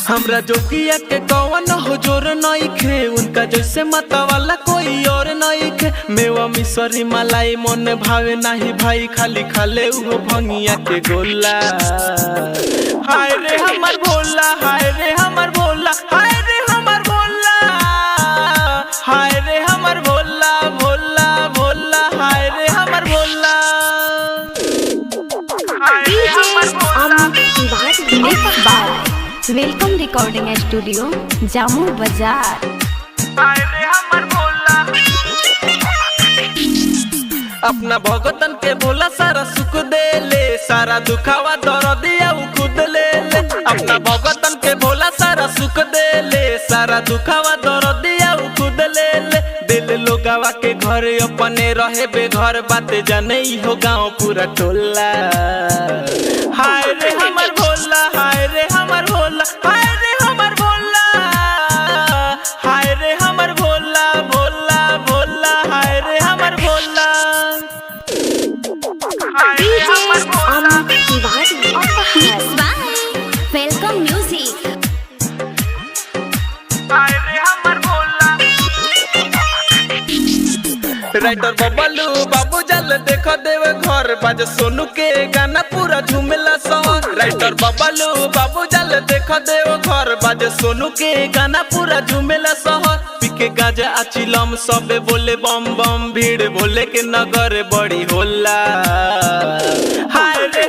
हमरा जोगिया के कौन हो जोर नइखे, उनका जैसे मता वाला कोई और नइखे। मेवा मिसरी मलाई मन भावे नाही भाई, खाली खाले उहो भंगिया के गोला। हाय रे हमर भोला, हाय रे हमर भोला, हाय रे हमर भोला, हाय रे हमर भोला भोला भोला, हाय रे हमर भोला, हाय रे हमर Bhola. Welcome recording studio Jamu बाजार। अपना भगतन के भोला सारा सुख दे ले, सारा दुखावा दर्दिया उ खुद ले ले। अपना भगतन के भोला सारा सुख दे ले, सारा दुखावा दर्दिया उ खुद ले ले। दिल लोगावा के घर अपने रहे बेघर, बात जाने हो गाँव पूरा टोला। हाय रे हमर भोला, हाय रे हमर भोला, हाय रे हमर भोला, हाय रे हमर भोला भोला भोला, हाय रे हमर भोला, हाय रे हमर भोला। Welcome music. हाय रे हमर भोला। राइटर बबलू बाबू जल देख देवे घर, बाज सोनू के गाना पूरा झूमेला सहर। राइटर बबलू बाबू जल देख देवे घर, बाज सोनू के गाना पूरा झूमेला सहर। पिके गाजा आचिलम सबे बोले बम बम, भीड़ बोले के नगर बड़ी होला। हाय रे